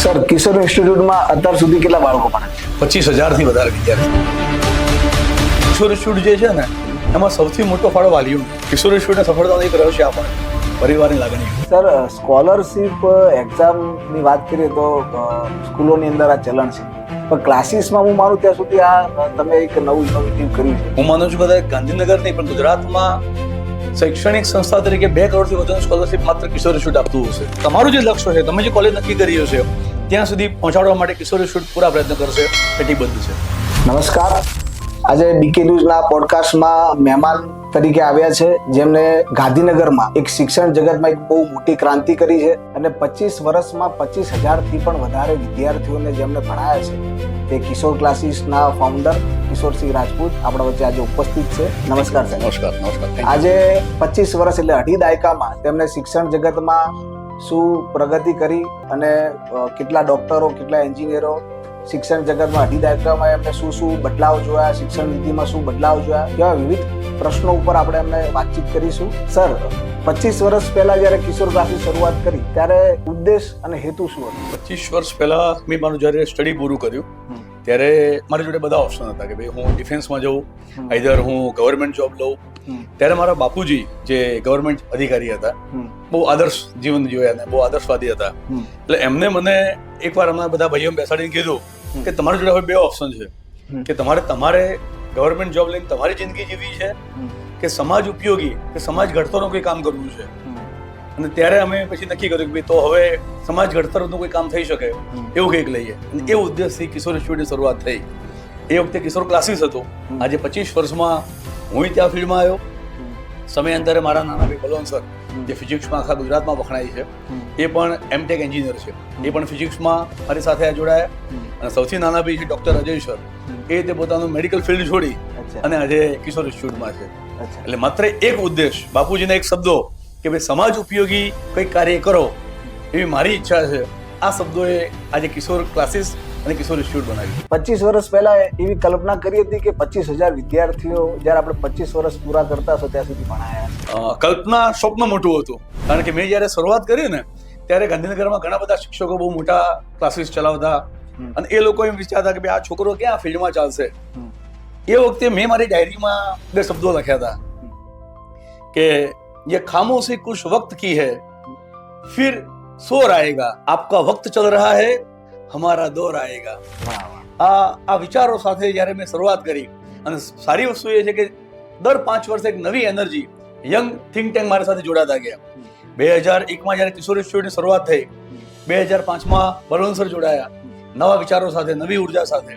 Sir, કિશોર ઇન્સ્ટિટ્યૂટમાં અત્યાર સુધી કેટલા બાળકો ભણે છે? 25,000થી વધારે વિદ્યાર્થી. કિશોર ઇન્સ્ટિટ્યૂટ જે છે ને, એમાં સૌથી મોટો ફાળો વાલીઓ. કિશોર ઇન્સ્ટિટ્યૂટને સફળતાનો એક રહસ્ય આપણને પરિવારની લાગણી. સર, સ્કોલરશિપ એક્ઝામની વાત કરીએ તો સ્કૂલોની અંદર આ ચલણ છે, પણ ક્લાસીસમાં હું માનું ત્યાં સુધી આ તમે એક નવું ઇનોવેટિવ કર્યું છે. હું માનું છું કદાચ ગાંધીનગર નહીં પણ ગુજરાતમાં શૈક્ષણિક સંસ્થા તરીકે 2 કરોડથી વધુની સ્કોલરશિપ માત્ર કિશોર ઇન્સ્ટિટ્યૂટ આપતું હશે. તમારું જે લક્ષ્ય છે, તમે જે કોલેજ નક્કી કરી હશે, ત્યાં સુધી પહોંચાડવા માટે કિશોર ઇન્સ્ટિટ્યૂટ પૂરા પ્રયત્ન કરશે, કટિબદ્ધ છે. નમસ્કાર. આજે બીકે ન્યૂઝના પોડકાસ્ટમાં મહેમાન તરીકે આવ્યા છે, જેમને ગાંધીનગરમાં એક શિક્ષણ જગતમાં એક બહુ મોટી ક્રાંતિ કરી છે અને 25 વર્ષમાં 25,000થી પણ વધારે વિદ્યાર્થીઓને જેમને ભણાયા છે, તે કિશોર ક્લાસીસના ફાઉન્ડર કિશોરસિંહ રાજપૂત આપણા વચ્ચે આજે ઉપસ્થિત છે. નમસ્કાર સર. નમસ્કાર. આજે 25 વર્ષ એટલે અઢી દાયકામાં તેમને શિક્ષણ જગતમાં શું પ્રગતિ કરી અને કેટલા ડોક્ટરો, કેટલા એન્જિનિયરો, શિક્ષણ જગતમાં અઢી દાયકામાં એમને શું બદલાવ જોયા, શિક્ષણ નીતિમાં શું બદલાવ જોયા, કેવા વિવિધ પ્રશ્નો ઉપર આપણે એમને વાતચીત કરીશું. સર, 25 વર્ષ પહેલા જ્યારે કિશોર ક્લાસીસ શરૂઆત કરી ત્યારે ઉદ્દેશ અને હેતુ શું હતો? 25 વર્ષ પહેલા મેં મારું જ્યારે સ્ટડી પૂરું કર્યું ત્યારે મારી જોડે બધા ઓપ્શન હતા કે ભાઈ હું ડિફેન્સમાં જઉં, આઈધર હું ગવર્મેન્ટ જોબ લઉં. ત્યારે મારા બાપુજી જે ગવર્મેન્ટ અધિકારી હતા, બહુ આદર્શ જીવન જીવ્યા અને બહુ આદર્શવાદી હતા, એટલે એમને મને એકવાર અમારા બધા ભાઈઓ બેસાડીને કીધું કે તમારી જોડે હવે 2 ઓપ્શન છે કે તમારે ગવર્મેન્ટ જોબ લઈને તમારી જિંદગી જીવવી છે કે સમાજ ઉપયોગી કે સમાજ ઘડતરનું કોઈ કામ કરવું છે. અને ત્યારે અમે પછી નક્કી કર્યું કે ભાઈ તો હવે સમાજ ઘડતરનું કોઈ કામ થઈ શકે એવું કંઈક લઈએ, અને એ ઉદ્દેશથી કિશોર ઇન્સ્ટિટ્યૂટની શરૂઆત થઈ. એ વખતે કિશોર ક્લાસીસ હતું. આજે 25 વર્ષમાં હું ત્યાં ફિલ્ડમાં આવ્યો. સમયાંતરે મારા નાના ભાઈ બલવંત સર, જે ફિઝિક્સમાં આખા ગુજરાતમાં વખણાય છે, એ પણ એમટેક એન્જિનિયર છે, એ પણ ફિઝિક્સમાં મારી સાથે જોડાયા. અને સૌથી નાના ભાઈ છે ડોક્ટર અજય સર, એ તે પોતાનું મેડિકલ ફિલ્ડ છોડી અને આજે કિશોર ઇન્સ્ટિટ્યૂટમાં છે. એટલે માત્ર એક ઉદ્દેશ, બાપુજીના એક શબ્દો કે ભાઈ સમાજ ઉપયોગી કંઈક કાર્ય કરો, એવી મારી ઈચ્છા છે. આ શબ્દોએ આજે કિશોર ક્લાસીસ અને કિશોર ઇન્સ્ટિટ્યૂટ બનાવ્યું. 25 વર્ષ પહેલા એવી કલ્પના કરી હતી કે 25,000 વિદ્યાર્થીઓ જ્યારે આપણે 25 વર્ષ પૂરા કરતા હશો ત્યાં સુધી ભણાયા? કલ્પના સ્વપ્ન મોટું હતું, કારણ કે મેં જ્યારે શરૂઆત કરી ને ત્યારે ગાંધીનગરમાં ઘણા બધા શિક્ષકો બહુ મોટા ક્લાસીસ ચલાવતા, અને એ લોકો એમ વિચારતા કે ભાઈ આ છોકરો ક્યાં ફિલ્ડમાં ચાલશે. એ વખતે મેં મારી ડાયરીમાં 2 શબ્દો લખ્યા હતા કે ये खामोशी कुछ वक्त की है, फिर शोर आएगा, आपका वक्त चल रहा है, हमारा दौर आएगा. આ વિચારો સાથે જ્યારે મેં શરૂઆત કરી, અને સારી વસ્તુ એ છે કે દર 5 વર્ષે એક નવી એનર્જી, યંગ થિંક ટેન્ક મારી સાથે જોડાતા ગયા. 2001માં જ્યારે કિશોર ઇન્સ્ટિટ્યૂટની શરૂઆત થઈ, 2005માં બલવંત સર જોડાયા નવા વિચારો સાથે, નવી ઉર્જા સાથે.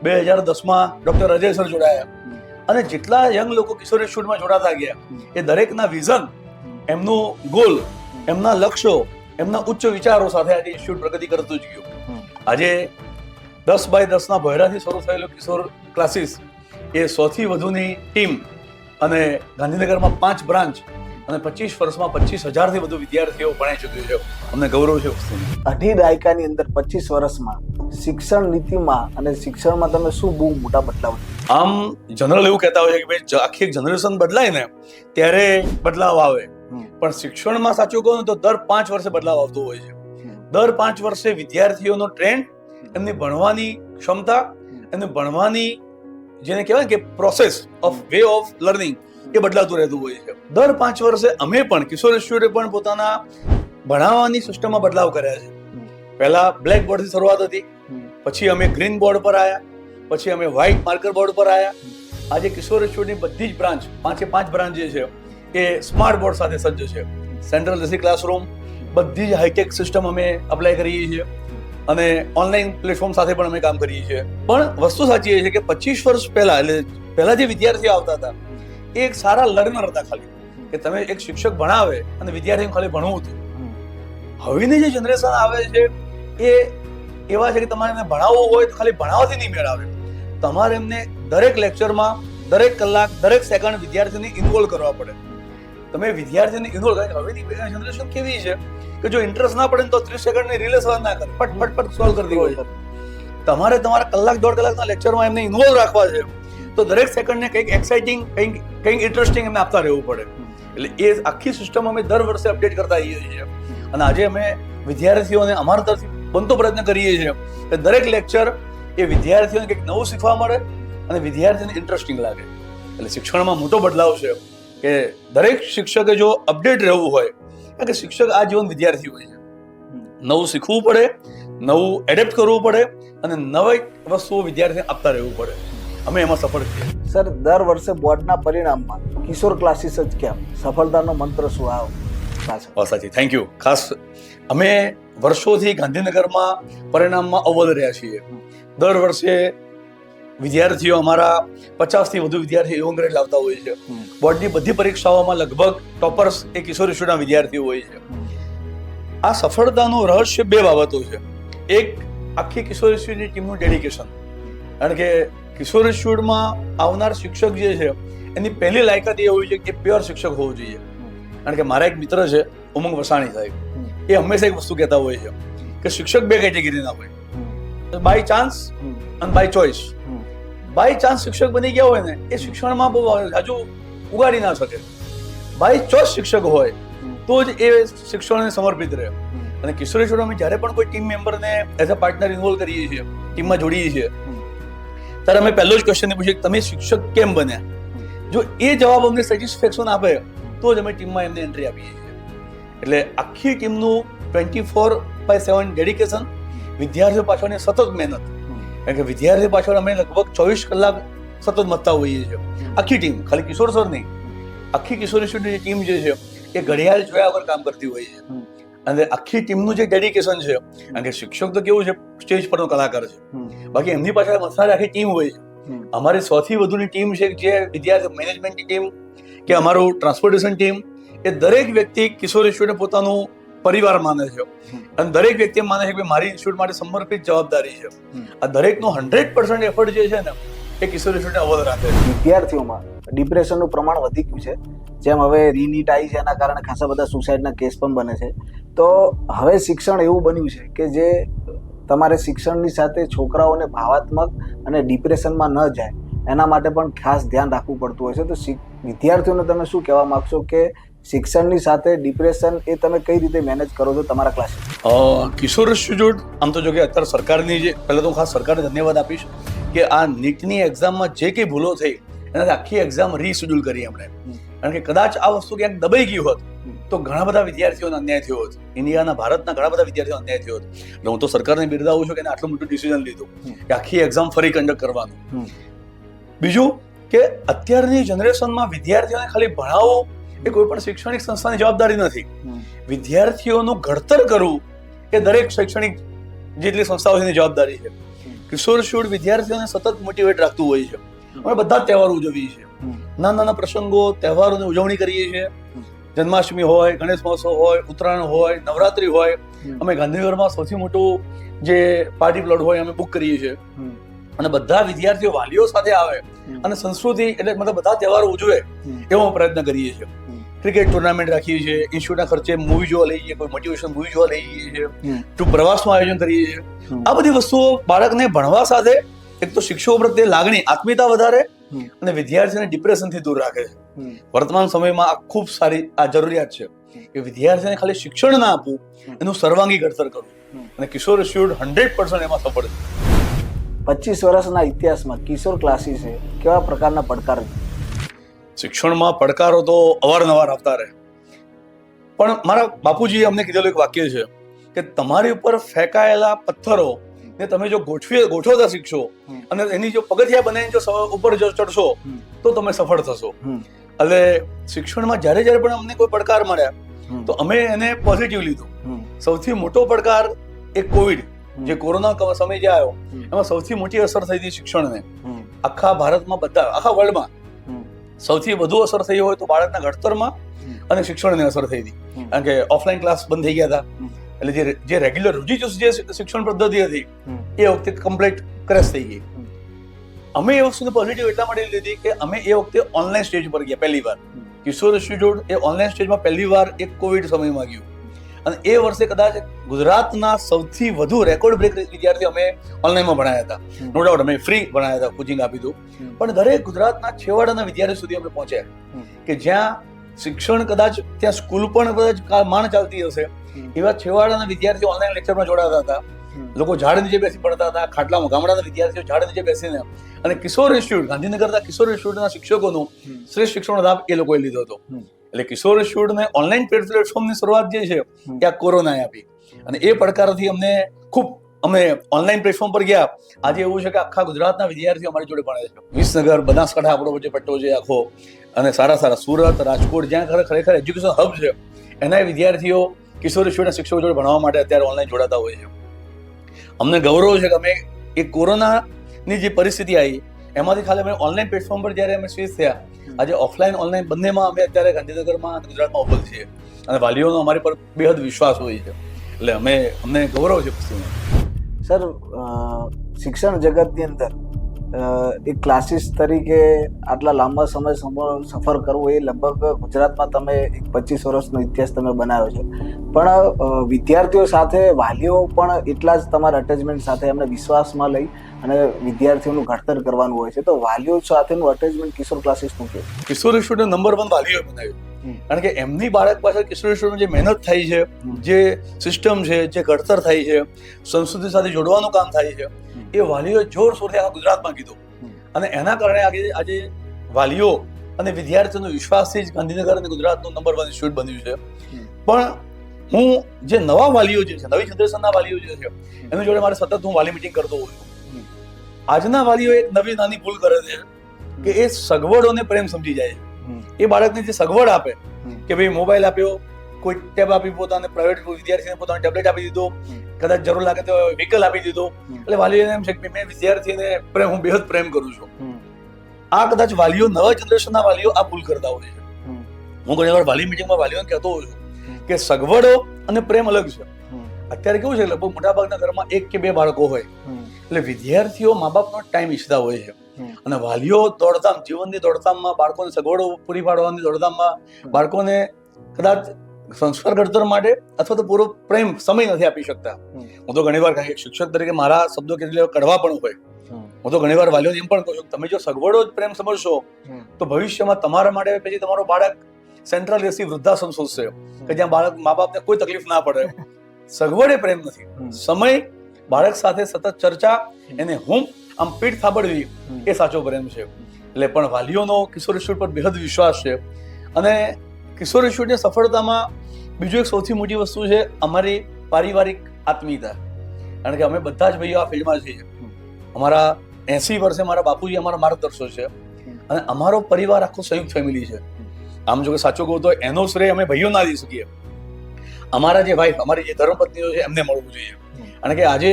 2010માં ડોક્ટર અજય સર જોડાયા, અને જેટલા યંગ લોકો કિશોર ઇન્સ્ટિટ્યૂટમાં જોડાતા ગયા, એ દરેકના વિઝન, એમનું ગોલ, એમના લક્ષ્યો, એમના ઉચ્ચ વિચારો સાથે આજે ઇન્સ્ટિટ્યૂટ પ્રગતિ કરતું જ ગયું. આજે 10x10ના ભોયરાથી શરૂ થયેલો કિશોર ક્લાસીસ એ 100થી વધુની ટીમ, અને ગાંધીનગરમાં 5 બ્રાન્ચ, અને 25 વર્ષમાં 25,000થી વધુ વિદ્યાર્થીઓ ભણાઈ ચૂક્યું છે. અમને ગૌરવ છે. અઢી દાયકાની અંદર 25 વર્ષમાં શિક્ષણ નીતિમાં અને શિક્ષણમાં તમે શું બહુ મોટા બદલાવ? આમ જનરલ એવું કહેતા હોય છે કે ભાઈ આખી જનરેશન બદલાય ને ત્યારે બદલાવ આવે, પણ શિક્ષણમાં સાચું કહું ને તો દર 5 વર્ષે બદલાવ આવતો હોય છે. દર 5 વર્ષે વિદ્યાર્થીઓનો ટ્રેન્ડ, એમની ભણવાની ક્ષમતા, એમની ભણવાની જેને કહેવાય કે process of way of learning, એ બદલાતું રહેતું હોય છે. દર 5 વર્ષે અમે પણ કિશોર ઇન્સ્ટિટ્યૂટે પણ પોતાના ભણાવવાની સિસ્ટમમાં બદલાવ કર્યા છે. પહેલા બ્લેક બોર્ડથી શરૂઆત હતી, પછી અમે ગ્રીન બોર્ડ પર આવ્યા, પછી અમે વ્હાઇટ માર્કર બોર્ડ પર આવ્યા. આજે કિશોર ઇન્સ્ટિટ્યૂટની બધી જ બ્રાન્ચ, 5 બ્રાન્ચ જે છે એ સ્માર્ટ બોર્ડ સાથે સજ્જ છે. સેન્ટ્રલ એસી ક્લાસરૂમ, બધી જ હાઈટેક સિસ્ટમ અમે અપ્લાય કરીએ છીએ, અને ઓનલાઈન પ્લેટફોર્મ સાથે પણ અમે કામ કરીએ છીએ. પણ વસ્તુ સાચી એ છે કે 25 વર્ષ પહેલા, એટલે પહેલા જે વિદ્યાર્થીઓ આવતા હતા એ એક સારા લર્નર હતા, ખાલી કે તમે એક શિક્ષક ભણાવે અને વિદ્યાર્થીને ખાલી ભણવું હતું. હવેની જે જનરેશન આવે છે એ એવા છે કે તમારે એમને ભણાવવું હોય તો ખાલી ભણાવવાથી નહીં મેળ આવે. તમારે એમને દરેક લેક્ચરમાં, દરેક કલાક, દરેક સેકન્ડ વિદ્યાર્થીને ઇન્વોલ્વ કરવા પડે. તમે વિદ્યાર્થીને ઇન્વોલ્વ કરે. હવેની જનરેશન કેવી છે કે જો ઇન્ટરેસ્ટ ના પડે તો 30 સેકન્ડની રીલ સવાલ ના કરે, ફટ સોલ્વ કરી દેવું. તમારે તમારા કલાક 1.5 કલાકના લેક્ચરમાં એમને ઇન્વોલ્વ રાખવા છે તો દરેક સેકન્ડને કંઈક એક્સાઇટિંગ, કંઈક ઇન્ટરેસ્ટિંગ એમને આપતા રહેવું પડે. એટલે એ આખી સિસ્ટમ અમે દર વર્ષે અપડેટ કરતા આવીએ છીએ. અને આજે અમે વિદ્યાર્થીઓને અમારા તરફથી બનતો પ્રયત્ન કરીએ છીએ કે દરેક લેક્ચર એ વિદ્યાર્થીઓને કંઈક નવું શીખવા મળે અને વિદ્યાર્થીને ઇન્ટરેસ્ટિંગ લાગે. એટલે શિક્ષણમાં મોટો બદલાવ છે કે દરેક શિક્ષકે જો અપડેટ રહેવું હોય, કારણ કે શિક્ષક આ જીવન વિદ્યાર્થી હોય છે, નવું શીખવું પડે, નવું એડેપ્ટ કરવું પડે અને નવી વસ્તુઓ વિદ્યાર્થીને આપતા રહેવું પડે. અમે એમાં સફળ છીએ. સર, દર વર્ષે બોર્ડના પરિણામમાં કિશોર ક્લાસીસ જ કેમ? સફળતાનો મંત્ર શું આવ પાછળ? સાચી, થેન્ક યુ. ખાસ અમે વર્ષોથી ગાંધીનગરમાં પરિણામમાં અવ્વલ રહ્યા છીએ. દર વર્ષે વિદ્યાર્થીઓ અમારા 50 થી વધુ વિદ્યાર્થીઓ એવો ગ્રેડ લાવતા હોય છે. બોર્ડની બધી પરીક્ષાઓમાં લગભગ ટોપર્સ એ કિશોર ઇન્સ્ટિટ્યૂટના વિદ્યાર્થીઓ હોય છે. આ સફળતાનું રહસ્ય બે બાબતો છે. એક, આખી કિશોર ઇન્સ્ટિટ્યૂટની ટીમનું ડેડિકેશન. કારણ કે કિશોર ઇન્સ્ટિટ્યૂટમાં આવનાર શિક્ષક જે છે એની પહેલી લાયકાત એ હોય છે કે પ્યોર શિક્ષક હોવું જોઈએ. કારણ કે મારા એક મિત્ર છે ઉમંગ વસાણી સાહેબ, એ હંમેશા એક વસ્તુ કહેતા હોય છે કે શિક્ષક બે કેટેગરીના હોય, બાય ચાન્સ અને બાય ચોઇસ. બાય ચાન્સ શિક્ષક બની ગયા હોય ને એ શિક્ષણમાં બહુ હજુ ઉગાડી ના શકે. બાય ચોઇસ શિક્ષક હોય તો જ એ શિક્ષણને સમર્પિત રહે. અને કિશોર ઇન્સ્ટિટ્યૂટમાં અમે જ્યારે પણ કોઈ ટીમ મેમ્બરને એઝ અ પાર્ટનર ઇન્વોલ્વ કરીએ છીએ, ટીમમાં જોડીએ છીએ, ત્યારે અમે પહેલો જ ક્વેશ્ચન પૂછીએ કે તમે શિક્ષક કેમ બન્યા? જો એ જવાબ અમને સેટિસ્ફેક્શન આપે તો જ અમે ટીમમાં એમને એન્ટ્રી આપીએ છીએ. એટલે આખી ટીમનું 24/7 ડેડિકેશન, વિદ્યાર્થીઓ પાછળની સતત મહેનત. કારણ કે વિદ્યાર્થી પાછળ અમે લગભગ 24 કલાક સતત મથતા હોઈએ છીએ. આખી ટીમ, ખાલી કિશોર સર નહીં, આખી કિશોર ઇન્સ્ટિટ્યૂટની ટીમ જે છે એ ઘડિયાળ જોયા વગર કામ કરતી હોય છે. અને આખી ટીમનું જે ડેડિકેશન છે, કારણ કે શિક્ષક તો કેવું છે સ્ટેજ પરનો કલાકાર છે, બાકી એમની પાછળ મસાલે આખી ટીમ હોય છે. અમારી 100 થી વધુની ટીમ છે જે વિદ્યાર્થી મેનેજમેન્ટની ટીમ કે અમારું ટ્રાન્સપોર્ટેશન ટીમ, એ દરેક વ્યક્તિ કિશોર ઇન્સ્ટિટ્યૂટને પોતાનું પરિવાર માને છે અને દરેક વ્યક્તિ માને છે કે મારી ઇન્સ્ટિટ્યૂટ માટે સમર્પિત જવાબદારી છે. આ દરેકનો 100% એફર્ટ જે છે ને એ કિશોર ઇન્સ્ટિટ્યૂટને અવ્વલ રાખે છે. વિદ્યાર્થીઓમાં ડિપ્રેશનનું પ્રમાણ વધી ગયું છે. જેમ હવે રીનીટ આવી છે એના કારણે ખાસા બધા સુસાઇડના કેસ પણ બને છે. તો હવે શિક્ષણ એવું બન્યું છે કે જે તમારે શિક્ષણની સાથે છોકરાઓને ભાવાત્મક અને ડિપ્રેશનમાં ન જાય એના માટે પણ ખાસ ધ્યાન રાખવું પડતું હોય છે. તો વિદ્યાર્થીઓને તમે શું કહેવા માંગશો કે શિક્ષણની સાથે ડિપ્રેશન એ તમે કઈ રીતે મેનેજ કરો છો તમારા ક્લાસ? કિશોર ઇન્સ્ટિટ્યૂટ આમ તો જો કે અત્યારે સરકારની જે, પહેલા તો હું ખાસ સરકારને ધન્યવાદ આપીશ કે આ નીટની એક્ઝામમાં જે કંઈ ભૂલો થઈ એનાથી આખી એક્ઝામ રીશેડ્યુલ કરી એમણે. કારણ કે કદાચ આ વસ્તુ ક્યાંક દબાઈ ગઈ હોત તો ઘણા બધા વિદ્યાર્થીઓને અન્યાય થયો હોત. ઇન્ડિયાના, ભારતના ઘણા બધા વિદ્યાર્થીઓને અન્યાય થયો હોત. એટલે હું તો સરકારને બિરદાવું છું કે એને આટલું મોટું ડિસિઝન લીધું કે આખી એક્ઝામ ફરી કન્ડક્ટ કરવાનું. બીજું કે અત્યારની જનરેશનમાં વિદ્યાર્થીઓને ખાલી ભણાવો એ કોઈ પણ શૈક્ષણિક સંસ્થાની જવાબદારી નથી. વિદ્યાર્થીઓનું ઘડતર કરવું એ દરેક શૈક્ષણિક જેટલી સંસ્થાઓ છે એની જવાબદારી છે. કિશોર ઇન્સ્ટિટ્યૂટ વિદ્યાર્થીઓને સતત મોટિવેટ રાખતું હોય છે. અમે બધા જ તહેવારો ઉજવીએ છીએ, નાના નાના પ્રસંગો, તહેવારોની ઉજવણી કરીએ છીએ. જન્માષ્ટમી હોય, ગણેશ મહોત્સવ હોય, ઉત્તરાયણ હોય, નવરાત્રી હોય. અમે ગાંધીનગરમાં સૌથી મોટું જે પાર્ટી પ્લોટ હોય અમે બુક કરીએ છીએ અને બધા વિદ્યાર્થીઓ વાલીઓ સાથે આવે અને સંસ્કૃતિ એટલે મતલબ બધા તહેવારો ઉજવે એવો પ્રયત્ન કરીએ છીએ. ક્રિકેટ ટુર્નામેન્ટ રાખીએ છીએ, ઇન્સ્ટિટ્યૂટના ખર્ચે મૂવી જોવા લઈ જઈએ, કોઈ મોટિવેશન મૂવી જોવા લઈ જઈએ છીએ, ટૂંક પ્રવાસનું આયોજન કરીએ છીએ. આ બધી વસ્તુઓ બાળકને ભણવા સાથે એક તો શિક્ષકો પ્રત્યે લાગણી, આત્મીયતા વધારે અને વિદ્યાર્થીને ડિપ્રેશનથી દૂર રાખે છે. વર્તમાન સમયમાં આ ખૂબ સારી આ જરૂરિયાત છે કે વિદ્યાર્થીને ખાલી શિક્ષણ ના આપવું, એનું સર્વાંગી ઘડતર કરવું. અને કિશોર ઇન્સ્ટિટ્યૂટ 100% એમાં સફળ છે. 25 વર્ષના ઇતિહાસમાં કિશોર ક્લાસીસે કેવા પ્રકારના પડકાર? શિક્ષણમાં પડકારો તો અવારનવાર આવતા રહે, પણ મારા બાપુજીએ અમને કીધેલું એક વાક્ય છે કે તમારી ઉપર ફેંકાયેલા પથ્થરો ને તમે જો ગોઠવતા શીખશો અને એની જો પગથિયા બનાવીને જો ઉપર જો ચડશો તો તમે સફળ થશો. એટલે શિક્ષણમાં જ્યારે પણ અમને કોઈ પડકાર મળ્યા તો અમે એને પોઝિટિવ લીધું. સૌથી મોટો પડકાર એક કોવિડ, જે કોરોના સમય જે આવ્યો એમાં સૌથી મોટી અસર થઈ હતી શિક્ષણને. આખા ભારતમાં, બધા આખા વર્લ્ડમાં સૌથી વધુ અસર થઈ હોય તો બાળકના ઘડતરમાં અને શિક્ષણને અસર થઈ હતી. કારણ કે ઓફલાઈન ક્લાસ બંધ થઈ ગયા હતા, એટલે જે રેગ્યુલર રૂઢિચુસ્ત જે શિક્ષણ પદ્ધતિ હતી એ વખતે કમ્પ્લીટ ક્રેશ થઈ ગઈ. અમે એ વસ્તુને પોઝિટિવ એટલા માટે લીધી કે અમે એ વખતે ઓનલાઈન સ્ટેજ પર ગયા પહેલી વાર. કિશોર ઇન્સ્ટિટ્યૂટ એ ઓનલાઈન સ્ટેજમાં પહેલી વાર એક કોવિડ સમયમાં ગયું અને એ વર્ષે કદાચ ગુજરાતના સૌથી વધુ રેકોર્ડ બ્રેક વિદ્યાર્થીઓ અમે ઓનલાઈનમાં ભણાયા હતા. નો ડાઉટ અમે ફ્રી ભણાયા હતા, કોચિંગ આપી હતું, પણ દરેક ગુજરાતના છેવાડાના વિદ્યાર્થીઓ સુધી અમે પહોંચ્યા કે જ્યાં શિક્ષણ કદાચ ત્યાં સ્કૂલ પણ કદાચ માંડ ચાલતી હશે એવા છેવાડાના વિદ્યાર્થીઓ ઓનલાઈન લેક્ચરમાં જોડાતા હતા. લોકો ઝાડ નીચે બેસી પડતા હતા, ખાટલામાં ગામડાના વિદ્યાર્થીઓ ઝાડ નીચે બેસીને, અને કિશોર ઇન્સ્ટિટ્યૂટ ગાંધીનગરના કિશોર ઇન્સ્ટિટ્યૂટના શિક્ષકોનો શ્રેષ્ઠ શિક્ષણનો લાભ એ લોકોએ લીધો હતો. એટલે કિશોર ઇન્સ્ટિટ્યૂટને ઓનલાઈન પ્લેટફોર્મની શરૂઆત જે છે એ આ કોરોનાએ આપી, અને એ પડકારથી અમે ઓનલાઈન પ્લેટફોર્મ પર ગયા. આજે એવું છે કે આખા ગુજરાતના વિદ્યાર્થીઓ અમારી જોડે ભણે છે. વિસનગર, બનાસકાંઠા આપણો વચ્ચે પટ્ટો છે આખો, અને સારા સુરત, રાજકોટ, જ્યાં ખરેખર એજ્યુકેશન હબ છે, એના વિદ્યાર્થીઓ કિશોર ઇન્સ્ટિટ્યૂટના શિક્ષકો જોડે ભણવા માટે અત્યારે ઓનલાઈન જોડાતા હોય છે. અમને ગૌરવ છે કે અમે એ કોરોનાની જે પરિસ્થિતિ આવી એમાંથી ખાલી અમે ઓનલાઈન પ્લેટફોર્મ પર જ્યારે અમે સ્વિચ થયા, આજે ઓફલાઈન ઓનલાઈન બંનેમાં અમે અત્યારે ગાંધીનગરમાં અને ગુજરાતમાં અવ્વલ છીએ, અને વાલીઓનો અમારી પર બેહદ વિશ્વાસ હોય છે. એટલે અમને ગૌરવ છે વસ્તુનો. સર, શિક્ષણ જગતની અંદર એક ક્લાસીસ તરીકે આટલા લાંબા સમય સફર કરવો એ લગભગ ગુજરાતમાં તમે 25 વર્ષનો ઇતિહાસ તમે બનાવ્યો છે, પણ વિદ્યાર્થીઓ સાથે વાલીઓ પણ એટલા જ તમારા અટેચમેન્ટ સાથે એમને વિશ્વાસમાં લઈ અને વિદ્યાર્થીઓનું ઘડતર કરવાનું હોય છે, તો વાલીઓ સાથેનું અટેચમેન્ટ કિશોર ક્લાસીસનું કેવું? કિશોર ઇન્સ્ટિટ્યૂટ નંબર 1 વાલીઓએ બનાવ્યું, કારણ કે એમની બાળક પાછળ કિશોર ઇન્સ્ટિટ્યૂટમાં જે મહેનત થાય છે, જે સિસ્ટમ છે, જે ઘડતર થાય છે, સંસ્કૃતિ સાથે જોડવાનું કામ થાય છે, એ વાલીઓએ જોરશોરથી આ ગુજરાતમાં કીધું, અને એના કારણે આજે વાલીઓ અને વિદ્યાર્થીઓનો વિશ્વાસથી જ ગાંધીનગર અને ગુજરાતનું નંબર 1 ઇન્સ્ટિટ્યૂટ બન્યું છે. પણ હું જે નવા વાલીઓ જે છે, નવી જનરેશનના વાલીઓ જે છે, એની જોડે મારે સતત હું વાલી મિટિંગ કરતો હોઉં છું. આજના વાલીઓ એક નવી નાની ભૂલ કરે છે કે એ સગવડોને પ્રેમ સમજી જાય છે. એ બાળકને જે સગવડ આપે કે ભાઈ મોબાઈલ આપ્યો, કોઈ ટેબ આપી, પોતાને પ્રાઇવેટ વિદ્યાર્થીને પોતાનો ટેબ્લેટ આપી દીધો, કદાચ જરૂર લાગે તો વ્હીકલ આપી દીધો, એટલે વાલીઓને એમ છે કે મેં વિદ્યાર્થીને હું બેહદ પ્રેમ કરું છું. આ કદાચ વાલીઓ, નવા જનરેશનના વાલીઓ આ ભૂલ કરતા હોય છે. હું ઘણી વાર વાલી મિટિંગમાં વાલીઓને કહેતો હોઉં છું કે સગવડો અને પ્રેમ અલગ છે. અત્યારે કેવું છે, લગભગ મોટાભાગના ઘરમાં 1 કે 2 બાળકો હોય, એટલે વિદ્યાર્થીઓ મા બાપનો ટાઈમ ઈચ્છતા હોય છે, અને વાલીઓ દોડધામ, જીવનની દોડધામમાં, બાળકોને સગવડો પૂરી પાડવાની દોડધામમાં બાળકોને કદાચ સંસ્કાર ઘડતર માટે અથવા તો પૂરો પ્રેમ સમય નથી આપી શકતા. હું તો ઘણીવાર શિક્ષક તરીકે મારા શબ્દો કેટલી કડવા પણ હોય, હું તો ઘણીવાર વાલીઓને એમ પણ કહું છું, તમે જો સગવડો જ પ્રેમ સમજશો તો ભવિષ્યમાં તમારા માટે પછી તમારો બાળક સેન્ટ્રલ એસી વૃદ્ધાશ્રમ શોધશે કે જ્યાં બાળક મા બાપને કોઈ તકલીફ ના પડે. સગવડ એ પ્રેમ નથી. સમય, બાળક સાથે સતત ચર્ચા, એને આમ પીઠ થાબડવી, એ સાચો પ્રેમ છે. એટલે પણ વાલીઓનો કિશોર ઇન્સ્ટિટ્યૂટ પર બેહદ વિશ્વાસ છે, અને કિશોર ઇન્સ્ટિટ્યૂટની સફળતામાં બીજું એક સૌથી મોટી વસ્તુ છે અમારી પારિવારિક આત્મીયતા. કારણ કે અમે બધા જ ભાઈઓ આ ફિલ્ડમાં છીએ. અમારા 80 વર્ષે મારા બાપુજી અમારા માર્ગદર્શક છે, અને અમારો પરિવાર આખો સંયુક્ત ફેમિલી છે. આમ જો કે સાચું કહું તો એનો શ્રેય અમે ભાઈઓ ના લઈ શકીએ. અમારા જે વાઈફ, અમારી જે ધર્મપત્નીઓ છે, એમને મળવું જોઈએ. કારણ કે આજે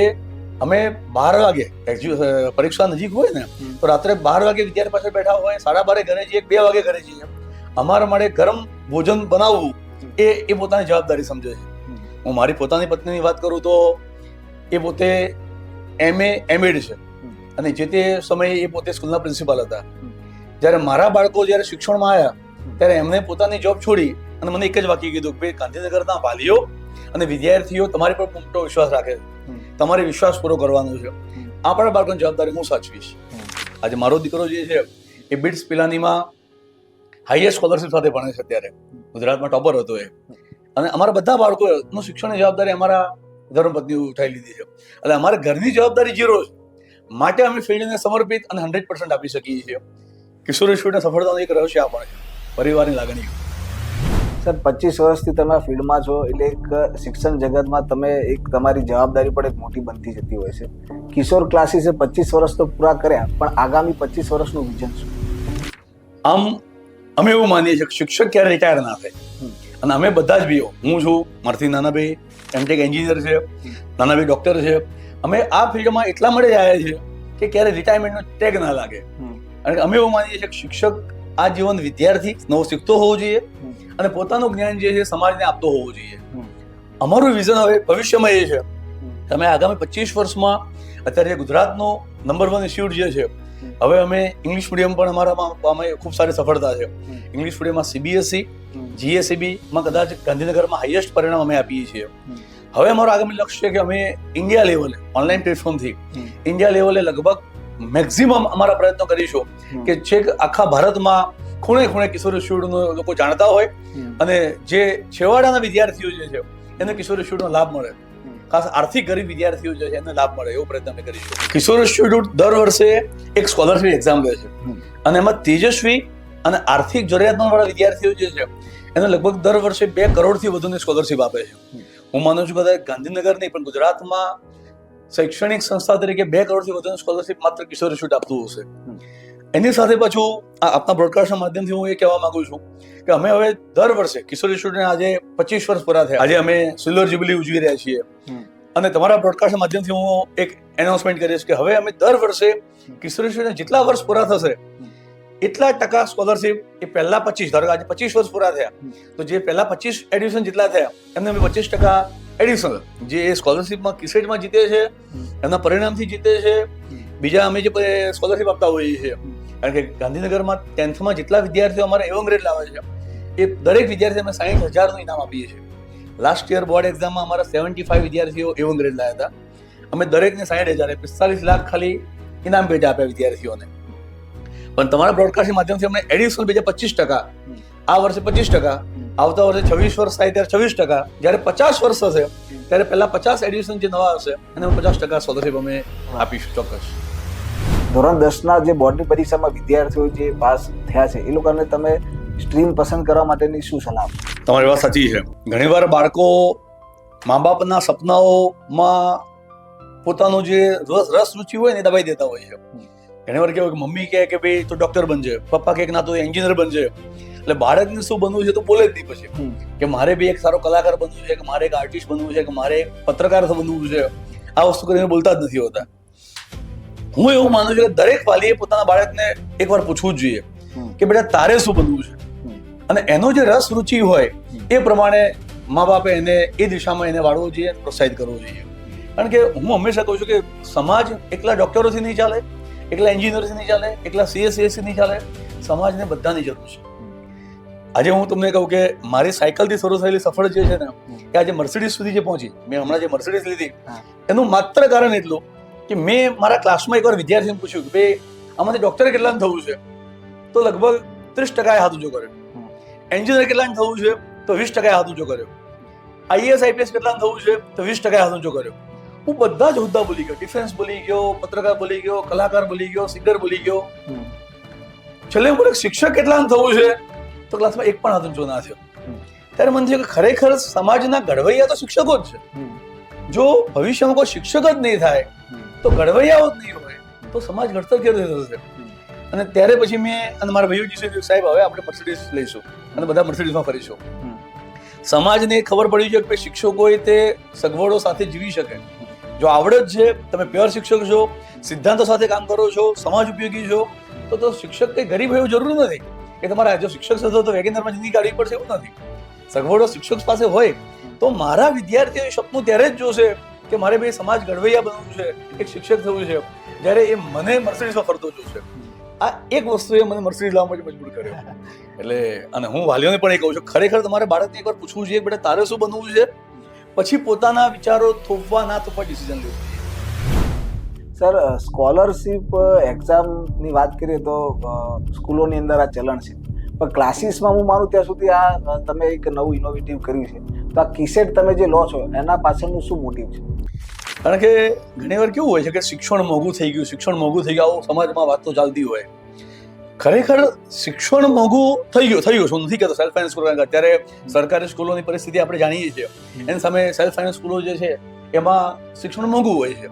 અમે 12 વાગે પરીક્ષા નજીક હોય ને તો રાત્રે 12 વાગે વિદ્યાર્થી પાસે બેઠા હોય, 12:30 ઘરે જઈએ, 2 વાગે ઘરે જઈએ. અમારા માટે ગરમ ભોજન બનાવવું એ પોતાની જવાબદારી સમજે છે. હું મારી પોતાની પત્નીની વાત કરું તો એ પોતે MA છે, અને જે તે સમયે એ પોતે સ્કૂલના પ્રિન્સિપાલ હતા. જ્યારે મારા બાળકો જ્યારે શિક્ષણમાં આવ્યા ત્યારે એમને પોતાની જોબ છોડી અને મને એક જ વાક્ય કીધું કે ગાંધીનગરના વાલીઓ અને વિદ્યાર્થીઓ તમારી પર મોટો વિશ્વાસ રાખે છે, તમારે વિશ્વાસ પૂરો કરવાનો છે. આપણા બાળકોની જવાબદારી હું સાચવીશ. આજે મારો દીકરો જે છે એ બિટ્સ પિલાનીમાં હાઈએસ્ટ સ્કોલરશિપ સાથે ભણે છે, અત્યારે ગુજરાતમાં ટોપર હતો એ, અને અમારા બધા બાળકોનું શિક્ષણની જવાબદારી અમારા ધર્મપત્નીઓ ઉઠાવી લીધી છે. એટલે અમારે ઘરની જવાબદારી 0 છે, માટે અમે ફિલ્ડને સમર્પિત અને 100% આપી શકીએ છીએ. કિશોર ઇન્સ્ટિટ્યૂટની સફળતાનું એક રહસ્ય આ પણ છે, પરિવારની લાગણી. સર, 25 વર્ષથી તમે આ ફિલ્ડમાં છો, એટલે એક શિક્ષણ જગતમાં તમે એક તમારી જવાબદારી પણ એક મોટી બનતી જતી હોય છે. કિશોર ક્લાસીસે 25 વર્ષ તો પૂરા કર્યા, પણ આગામી 25 વર્ષનું વિઝન શું? આમ અમે એવું માનીએ છીએ કે શિક્ષક ક્યારે રિટાયર ના થાય, અને અમે બધા જ ભાઈઓ, હું છું, મારથી નાના ભાઈ એમટેક એન્જિનિયર છે, નાના ભાઈ ડોક્ટર છે, અમે આ ફિલ્ડમાં એટલા માટે જ આવ્યા છીએ કે ક્યારે રિટાયરમેન્ટનો ટેગ ના લાગે. કારણ કે અમે એવું માનીએ છીએ કે શિક્ષક આ જીવન વિદ્યાર્થી નવો શીખતો હોવો જોઈએ, અને પોતાનું જ્ઞાન જે છે સમાજને આપતો હોવો જોઈએ. અમારું વિઝન હવે ભવિષ્યમાં એ છે કે અમે આગામી 25 વર્ષમાં અત્યારે ગુજરાતનો નંબર 1 ઇન્સ્ટિટ્યૂટ જે છે, હવે અમે ઇંગ્લિશ મીડિયમ પણ અમારામાં ખૂબ સારી સફળતા છે. ઇંગ્લિશ મીડિયમમાં CBSE, GSEBમાં કદાચ ગાંધીનગરમાં હાઈએસ્ટ પરિણામ અમે આપીએ છીએ. હવે અમારો આગામી લક્ષ્ય છે કે અમે ઇન્ડિયા લેવલે ઓનલાઈન પ્લેટફોર્મથી ઇન્ડિયા લેવલે લગભગ મેક્સિમમ અમારા પ્રયત્નો કરીશું કે છેક આખા ભારતમાં ખૂણે ખૂણે કિશોર ઇન્સ્ટિટ્યૂટનો લોકો જાણતા હોય, અને જે છેવાડાના વિદ્યાર્થીઓ જે છે એને કિશોર ઇન્સ્ટિટ્યૂટનો લાભ મળે. ખાસ આર્થિક ગરીબ વિદ્યાર્થીઓ જે છે એને લાભ મળે એવો પ્રયત્ન અમે કરીશું. કિશોર ઇન્સ્ટિટ્યૂટ દર વર્ષે એક સ્કોલરશિપ એક્ઝામ લે છે અને એમાં તેજસ્વી અને આર્થિક જરૂરિયાતમંદ વાળા વિદ્યાર્થીઓ જે છે એને લગભગ દર વર્ષે 2 કરોડથી વધુની સ્કોલરશિપ આપે છે. હું માનું છું કદાચ ગાંધીનગર નહીં પણ ગુજરાતમાં શૈક્ષણિક સંસ્થા તરીકે 2 કરોડથી વધુની સ્કોલરશિપ માત્ર કિશોર ઇન્સ્ટિટ્યૂટ આપતું હશે. એની સાથે પાછું આપના બ્રોડકાસ્ટના માધ્યમથી હું એ કહેવા માંગુ છું કે અમે હવે દર વર્ષે કિશોર ઇન્સ્ટિટ્યૂટને આજે 25 વર્ષ પૂરા થયા, આજે અમે સિલ્વર જ્યુબિલી ઉજવી રહ્યા છીએ અને તમારા બ્રોડકાસ્ટના માધ્યમથી હું એક એનાઉન્સમેન્ટ કરીશ કે હવે અમે દર વર્ષે કિશોર ઇન્સ્ટિટ્યૂટને જેટલા વર્ષ પૂરા થશે એટલા ટકા સ્કોલરશિપ એ પહેલા 25, ધારો કે આજે 25 વર્ષ પૂરા થયા તો જે પહેલા 25 એડિશન જેટલા થયા એમને અમે 25% એડિશનલ જે સ્કોલરશિપમાં કિસેટમાં જીતે છે એમના પરિણામથી જીતે છે, બીજા અમે જે સ્કોલરશિપ આપતા હોઈએ છીએ. કારણ કે ગાંધીનગરમાં 10th માં જેટલા વિદ્યાર્થીઓ અમારે એવો ગ્રેડ લાવે છે એ દરેક વિદ્યાર્થી અમે 60,000નું ઇનામ આપીએ છીએ. લાસ્ટ યર બોર્ડ એક્ઝામમાં અમારા 75 વિદ્યાર્થીઓ એવો ગ્રેડ લાવ્યા હતા. અમે દરેકને 60,000 45 લાખ ખાલી ઇનામ ભેટ આપ્યા વિદ્યાર્થીઓને. પણ તમારા બ્રોડકાસ્ટના માધ્યમથી અમને એડિશનલ બીજા 25%, આ વર્ષે 25%, આવતા વર્ષે 26 વર્ષ થાય ત્યારે 26%, જ્યારે 50 વર્ષ હશે ત્યારે પહેલા 50 એડિશન જે નવા હશે અને 50% સ્કોલરશિપ અમે આપીશું ચોક્કસ. ધોરણ 10ના જે બોર્ડની પરીક્ષામાં વિદ્યાર્થીઓ જે પાસ થયા છે એ લોકોને તમે સ્ટ્રીમ પસંદ કરવા માટેની શું સલાહ આપો? તમારી વાત સાચી છે. ઘણીવાર બાળકો મા બાપના સપનાઓમાં પોતાનો જે રસ રુચિ હોય ને દબાઈ દેતા હોય છે. ઘણીવાર કેવું કે મમ્મી કહે કે ભાઈ તો ડોક્ટર બનજે, પપ્પા કહે કે ના તો એન્જિનિયર બનજે, એટલે બાળકને શું બનવું છે તો બોલે જ નહીં પછી કે મારે બી એક સારો કલાકાર બનવું છે, કે મારે એક આર્ટિસ્ટ બનવું છે, કે મારે એક પત્રકાર બનવું છે. આ વસ્તુ કરીને બોલતા જ નથી હોતા. હું એવું માનું છું કે દરેક વાલીએ પોતાના બાળકને એકવાર પૂછવું જ જોઈએ કે બેટા તારે શું બનવું છે, અને એનો જે રસ રુચિ હોય એ પ્રમાણે મા બાપે એને એ દિશામાં એને વાળવો જોઈએ, પ્રોત્સાહિત કરવો જોઈએ. કારણ કે હું હંમેશા કહું છું કે સમાજ એકલા ડોક્ટરોથી નહીં ચાલે, એકલા એન્જિનિયરથી નહીં ચાલે, એકલા સીએસસીએસથી નહીં ચાલે, સમાજને બધાની જરૂર છે. આજે હું તમને કહું કે મારી સાયકલથી શરૂ થયેલી સફળ જે છે ને કે આજે મર્સિડીઝ સુધી જે પહોંચી, મેં હમણાં જે મર્સિડીઝ લીધી એનું માત્ર કારણ એટલું કે મેં મારા ક્લાસમાં એકવાર વિદ્યાર્થીને પૂછ્યું કે ભાઈ આમાંથી ડોક્ટર કેટલાને થવું છે તો લગભગ 30% હાથ ઊંચો કર્યો, એન્જિનિયર કેટલાને થવું છે તો 20% હાથ ઊંચો કર્યો, આઈએએસ આઈપીએસ કેટલાને થવું છે તો 20% હાથ ઊંચો કર્યો. હું બધા જ હોદ્દા બોલી ગયો, ડિફેન્સ બોલી ગયો, પત્રકાર બોલી ગયો, કલાકાર બોલી ગયો, સિંગર બોલી ગયો. છેલ્લે હું બોલે શિક્ષક કેટલાને થવું છે તો ક્લાસમાં એક પણ હાથ ઊંચો ના થયો. ત્યારે મને થયું કે ખરેખર સમાજના ઘડવૈયા તો શિક્ષકો જ છે. જો ભવિષ્યમાં કોઈ શિક્ષક જ નહીં થાય તો ઘડવૈયાઓ જ નહીં હોય તો સમાજ ઘડતર કેવી રીતે થશે? અને ત્યારે પછી મેં અને મારા ભાઈઓ ડિસાઇડ સાહેબ હવે આપણે મર્સિડીઝ લઈશું અને બધા મર્સિડીઝમાં ફરીશું. સમાજને ખબર પડી છે કે શિક્ષકોએ તે સગવડો સાથે જીવી શકે. જો આવડત છે, તમે પ્યોર શિક્ષક છો, સિદ્ધાંતો સાથે કામ કરો છો, સમાજ ઉપયોગી છો, તો શિક્ષક કંઈ ગરીબ હોય એવું જરૂર નથી કે તમારે જો શિક્ષક થતો તો વેગેનરમાં જિંદગી કાઢવી પડશે એવું નથી. સગવડો શિક્ષક પાસે હોય તો મારા વિદ્યાર્થીઓ સપનું ત્યારે જ જોશે કે મારે ભાઈ સમાજ ઘડવૈયા બનવું છે, એક શિક્ષક થવું છે, જ્યારે એ મને મર્સિડીઝમાં ફરતો જોશે. આ એક વસ્તુએ મને મર્સિડીઝ લાવવા માટે મજબૂર કર્યો. એટલે અને હું વાલીઓને પણ એ કહું છું ખરેખર તમારે બાળકને એકવાર પૂછવું જોઈએ બેટા તારે શું બનવું છે, પછી પોતાના વિચારો થોપવા ના થોપવા ડિસિઝન લેવું. સર, સ્કોલરશિપ એક્ઝામની વાત કરીએ તો સ્કૂલોની અંદર આ ચલણ છે, પણ ક્લાસીસમાં હું માનું ત્યાં સુધી આ તમે એક નવું ઇનોવેટિવ કર્યું છે. તો આ કિસેટ તમે જે લો છો એના પાછળનું શું મોટિવ છે? કારણ કે ઘણીવાર કેવું હોય છે કે શિક્ષણ મોંઘું થઈ ગયું, શિક્ષણ મોંઘું થઈ ગયું, આવું સમાજમાં વાત તો ચાલતી હોય. ખરેખર શિક્ષણ મોંઘું થઈ ગયું શું નથી કહેતો. સેલ્ફ ફાઇનાન્સ સ્કૂલો અત્યારે સરકારી સ્કૂલોની પરિસ્થિતિ આપણે જાણીએ છીએ, એની સામે સેલ્ફ ફાઇનાન્સ સ્કૂલો જે છે એમાં શિક્ષણ મોંઘું હોય છે.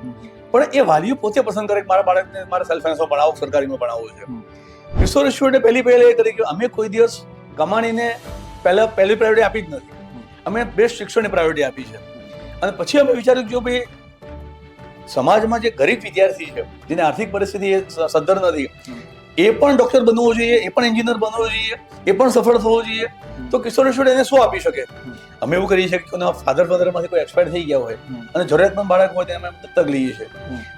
પણ એ વાલીઓ પોતે પસંદ કરે કે મારા બાળકને મારે સેલ્ફ ફાઇનાન્સમાં ભણાવો, સરકારીમાં ભણાવવું છે. કિશોર ઇન્સ્ટિટ્યૂટે પહેલી એ કરી કે અમે કોઈ દિવસ કમાણીને પહેલી પ્રાયોરિટી આપી જ નથી. અમે બેસ્ટ શિક્ષણની પ્રાયોરિટી આપી છે. અને પછી અમે વિચાર્યું કે જો ભાઈ સમાજમાં જે ગરીબ વિદ્યાર્થી છે, જેની આર્થિક પરિસ્થિતિ સદ્ધર નથી, એ પણ ડોક્ટર બનવું જોઈએ, એ પણ એન્જિનિયર બનવું જોઈએ, એ પણ સફળ થવું જોઈએ, તો કિશોર ઇન્સ્ટિટ્યૂટ એને શું આપી શકે? અમે એવું કરીએ છીએ કે ફાધરમાંથી કોઈ એક્સપાયર થઈ ગયા હોય અને જરૂરિયાતમંદ બાળક હોય તેને અમે દત્તક લઈએ છીએ.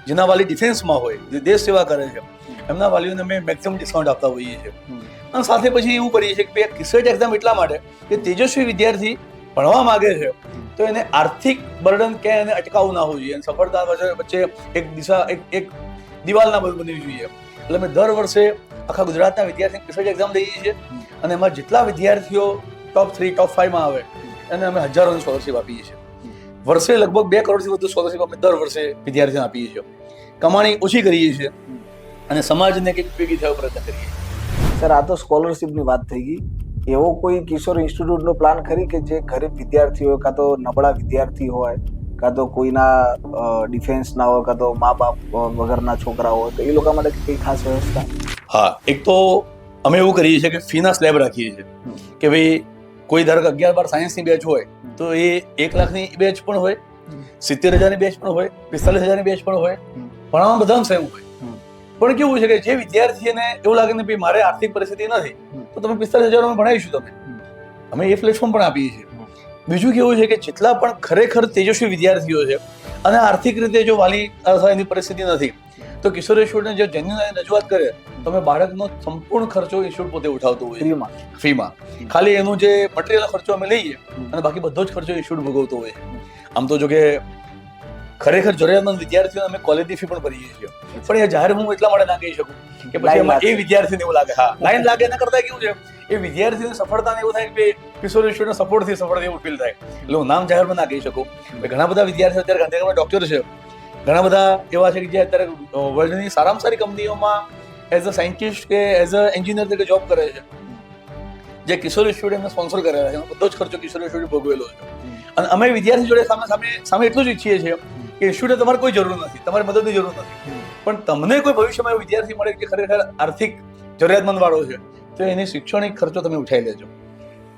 જેના વાલી ડિફેન્સમાં હોય, જે દેશ સેવા કરે છે, એમના વાલીઓને અમે મેક્સિમમ ડિસ્કાઉન્ટ આપતા હોઈએ છીએ. અને સાથે પછી એવું કરીએ છીએ કે કિસેટ એક્ઝામ એટલા માટે કે તેજસ્વી વિદ્યાર્થી ભણવા માંગે છે તો એને આર્થિક બર્ડન ક્યાંય એને અટકાવવું ના હોવું જોઈએ, અને સફળતા વચ્ચે એક દિવાલ ના બનવી જોઈએ. એટલે અમે દર વર્ષે આખા ગુજરાતના વિદ્યાર્થીને કિસેટ એક્ઝામ દઈએ છીએ અને એમાં જેટલા વિદ્યાર્થીઓ ટોપ 3, ટોપ 5 માં આવે એને અમે હજારોની સ્કોલરશિપ આપીએ છીએ. વર્ષે લગભગ 2 કરોડથી વધુ સ્કોલરશીપ અમે દર વર્ષે વિદ્યાર્થીઓને આપીએ છીએ. કમાણી ઓછી કરીએ છીએ અને સમાજને કંઈક ઉપયોગી થવા પ્રયત્ન કરીએ છીએ. સર, આ તો સ્કોલરશિપની વાત થઈ ગઈ. એવો કોઈ કિશોર ઇન્સ્ટિટ્યૂટનો પ્લાન ખરી કે જે ગરીબ વિદ્યાર્થી હોય, કાં તો નબળા વિદ્યાર્થી હોય, કાં તો કોઈના ડિફેન્સના હોય, કાં તો મા બાપ વગરના છોકરા હોય, તો એ લોકો માટે કઈ ખાસ વ્યવસ્થા? હા, એક તો અમે એવું કરીએ છીએ કે ફીના સ્લેબ રાખીએ છીએ કે ભાઈ કોઈ ધારો કે 11-12 સાયન્સની બેચ હોય તો એ 1 લાખની બેચ પણ હોય, 70,000ની બેચ પણ હોય, 45,000ની બેચ પણ હોય, ભણવામાં બધામાં સેમ હોય. પણ કેવું છે કે જે વિદ્યાર્થીને એવું લાગે ને ભાઈ મારે આર્થિક પરિસ્થિતિ નથી તો તમે 45,000 ભણાવીશું અમે એ પ્લેટફોર્મ પણ આપીએ છીએ. બીજું કેવું છે કે જેટલા પણ ખરેખર તેજસ્વી વિદ્યાર્થીઓ છે અને આર્થિક રીતે જો વાલી અથવા એની પરિસ્થિતિ નથી તો કિશોર ઇન્સ્ટિટ્યૂટને જો જેન્યુઇન રજૂઆત કરે તો અમે બાળકનો સંપૂર્ણ ખર્ચો ઇન્સ્ટિટ્યૂટ પોતે ઉઠાવતું હોય ફીમાં. ખાલી એનું જે મટીરિયલ ખર્ચો અમે લઈએ અને બાકી બધો જ ખર્ચો ઇન્સ્ટિટ્યૂટ ભોગવતો હોય. આમ તો જો કે ખરેખર જરૂરિયાતમંદ વિદ્યાર્થીઓને અમે કોલેજની ફી પણ ભરીએ છીએ, પણ એ જાહેર હું એટલા માટે ના કહી શકું કે પછી એમાં એ વિદ્યાર્થીને એવું લાગે, હા લાઈન લાગે એના કરતા કેવું છે એ વિદ્યાર્થીને સફળતાને એવું થાય કે કિશોર ઇન્સ્ટિટ્યૂટના સપોર્ટથી સફળ એવું ફીલ થાય. એટલે હું નામ જાહેરમાં ના કહી શકું. ઘણા બધા વિદ્યાર્થીઓ અત્યારે ગાંધીનગરમાં ડોક્ટર છે, ઘણા બધા એવા છે કે જે અત્યારે વર્લ્ડની સારામાં સારી કંપનીઓમાં એઝ અ સાયન્ટિસ્ટ કે એઝ અ એન્જિનિયર તરીકે જોબ કરે છે, જે કિશોર ઇન્સ્ટિટ્યૂટ એમને સ્પોન્સર કરેલા છે, બધો જ ખર્ચો કિશોર ઇન્સ્ટિટ્યૂટ ભોગવેલો છે. અને અમે વિદ્યાર્થી જોડે સામે એટલું જ ઈચ્છીએ છીએ કે ઇન્સ્ટિટ્યૂટે તમારે કોઈ જરૂર નથી, તમારી મદદની જરૂર નથી, પણ તમને કોઈ ભવિષ્યમાં એવો વિદ્યાર્થી મળે કે ખરેખર આર્થિક જરૂરિયાતમંદ વાળો છે તો એની શૈક્ષણિક ખર્ચો તમે ઉઠાવી લેજો.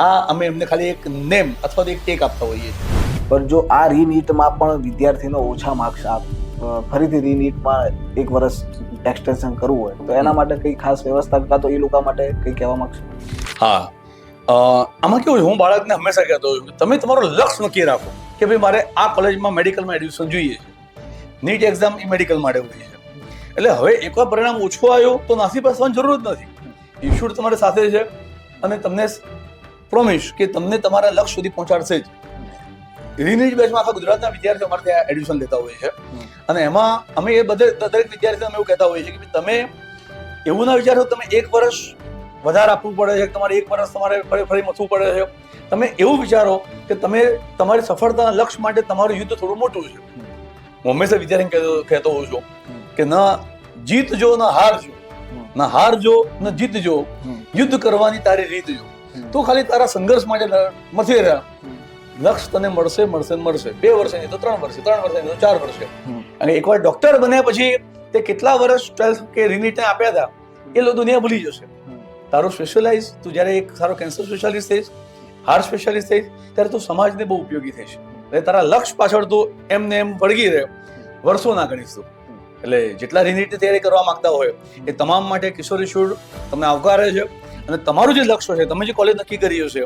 આ અમે એમને ખાલી એક નેમ અથવા તો એક ટેક આપતા હોઈએ છીએ. પણ જો આ રીનીટમાં પણ વિદ્યાર્થીનો ઓછા માર્ક્સ ફરીથી રીનીટમાં 1 વર્ષ એક્સટેન્શન કરવું હોય તો એના માટે કઈ ખાસ વ્યવસ્થા કાં તો એ લોકો માટે કઈ કહેવા માંગશો? હા, આમાં કેવું છે, હું બાળકને હંમેશા કહેતો હોઉં કે તમે તમારો લક્ષ્ય નક્કી રાખો કે ભાઈ મારે આ કોલેજમાં મેડિકલમાં એડમિશન જોઈએ છે. નીટ એક્ઝામ એ મેડિકલ માટે હોય છે. એટલે હવે એકવાર પરિણામ ઓછું આવ્યું તો નાસી પાસવાની જરૂર જ નથી. ઇન્સ્ટિટ્યૂટ તમારી સાથે છે અને તમને પ્રોમિસ કે તમને તમારા લક્ષ્ય સુધી પહોંચાડશે જ. રીનીટ બેચમાં આખા ગુજરાતના વિદ્યાર્થીઓ અમારે ત્યાં એડમિશન લેતા હોય છે અને એમાં અમે એ દરેક વિદ્યાર્થીઓને અમે એવું કહેતા હોઈએ છીએ કે તમે એવું ના વિચારો તમે 1 વર્ષ વધારે આપવું પડે છે, તમારે 1 વર્ષ તમારે ફરી મથવું પડે છે. તમે એવું વિચારો કે તમે તમારી સફળતાના લક્ષ્ય માટે તમારું યુદ્ધ થોડું મોટું છે. હું હંમેશા વિદ્યાર્થીને કહેતો હોઉં છું કે ન જીતજો ન હારજો, ન હારજો ન જીતજો, યુદ્ધ કરવાની તારી રીત જો. તો ખાલી તારા સંઘર્ષ માટે મથી રહ્યા, લક્ષ્ય તને મળશે મળશે મળશે. 2 વર્ષે નહીં તો 3 વર્ષે, 3 વર્ષે નહીં તો 4 વર્ષે. અને એકવાર ડોક્ટર બન્યા પછી તે કેટલા વર્ષ 12th કે રીનીટને આપ્યા હતા એ લોકો દુનિયા ભૂલી જશે. તારો સ્પેશિયલાઇઝ તું જ્યારે એક સારો કેન્સર સ્પેશિયાલિસ્ટ થઈશ, હાર્ટ સ્પેશિયાલિસ્ટ થઈશ ત્યારે તું સમાજને બહુ ઉપયોગી થઈશ. એટલે તારા લક્ષ્ય પાછળ તું એમને એમ વળગી રહે, વર્ષો ના ગણીશ તું. એટલે જેટલા રીનીટની તૈયારી કરવા માંગતા હોય એ તમામ માટે કિશોર ઇન્સ્ટિટ્યૂટ તમને આવકારે છે અને તમારું જે લક્ષ્ય છે, તમે જે કોલેજ નક્કી કરી હશે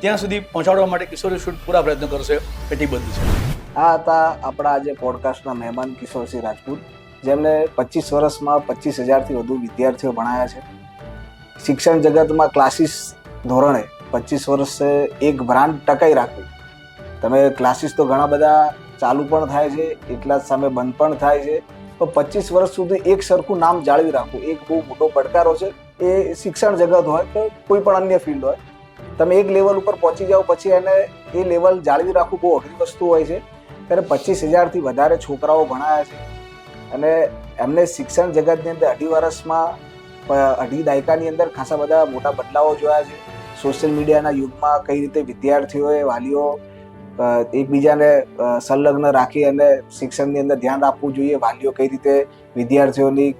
ત્યાં સુધી પહોંચાડવા માટે કિશોર ઇન્સ્ટિટ્યૂટ પૂરા પ્રયત્ન કરશે, કટિબદ્ધ છે. આ હતા આપણા આજે પોડકાસ્ટના મહેમાન કિશોરસિંહ રાજપૂત, જેમણે 25 વર્ષમાં 25,000થી વધુ વિદ્યાર્થીઓ ભણાયા છે. શિક્ષણ જગતમાં ક્લાસીસ ધોરણે 25 વર્ષે એક બ્રાન્ડ ટકાઈ રાખવી. તમે ક્લાસીસ તો ઘણા બધા ચાલુ પણ થાય છે, એટલા જ સામે બંધ પણ થાય છે, તો 25 વર્ષ સુધી એક સરખું નામ જાળવી રાખવું એક બહુ મોટો પડકારો છે. એ શિક્ષણ જગત હોય કે કોઈ પણ અન્ય ફિલ્ડ હોય, તમે એક લેવલ ઉપર પહોંચી જાઓ પછી એને એ લેવલ જાળવી રાખવું બહુ અઘરી વસ્તુ હોય છે. ત્યારે 25,000થી વધારે છોકરાઓ ભણાયા છે અને એમને શિક્ષણ જગતની અંદર 2.5 વર્ષમાં 2.5 દાયકાની અંદર ખાસા બધા મોટા બદલાવો જોયા છે. સોશિયલ મીડિયાના યુગમાં કઈ રીતે વિદ્યાર્થીઓએ, વાલીઓ એકબીજાને સંલગ્ન રાખી અને શિક્ષણની અંદર ધ્યાન આપવું જોઈએ, વાલીઓ કઈ રીતે વિદ્યાર્થીઓની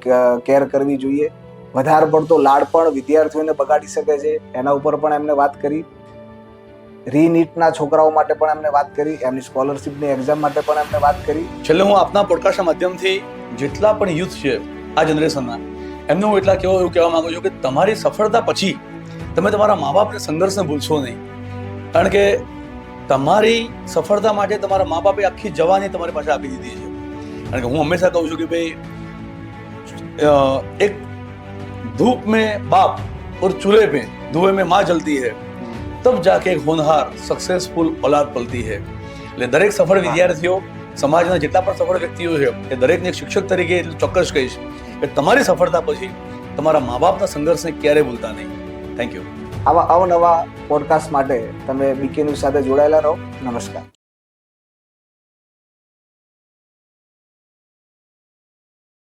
કેર કરવી જોઈએ. વધારે પડતો લાડ પણ વિદ્યાર્થીઓને બગાડી શકે છે, એના ઉપર પણ એમને વાત કરી. રીનીટના છોકરાઓ માટે પણ એમને વાત કરી, એમની સ્કોલરશિપની એક્ઝામ માટે પણ એમને વાત કરી. છેલ્લે હું આપના પોડકાસ્ટના માધ્યમથી જેટલા પણ યુથ છે આ જનરેશનના, એમને હું એટલા એવું કહેવા માંગુ છું કે તમારી સફળતા પછી તમે તમારા મા બાપને સંઘર્ષને ભૂલશો નહીં. કારણ કે તમારી સફળતા માટે તમારા મા બાપે આખી જવાની તમારી પાસે આપી દીધી છે. કારણ કે હું હંમેશા કહું છું કે ભાઈ એક धूप में बाप और चूल्हे पे धुएं में माँ जलती है, तब जाके एक होनहार सक्सेसफुल औलाद पलती है. એટલે દરેક સફળ વિદ્યાર્થીઓ, સમાજના જેટલા પણ સફળ વ્યક્તિઓ છે એ દરેકને એક શિક્ષક તરીકે એટલું ચોક્કસ કહીશ કે તમારી સફળતા પછી તમારા મા બાપના સંઘર્ષને ક્યારેય ભૂલતા નહીં. Thank you. આવા અવનવા પોડકાસ્ટ માટે તમે બીકે ન્યૂઝ સાથે જોડાયેલા રહો. નમસ્કાર.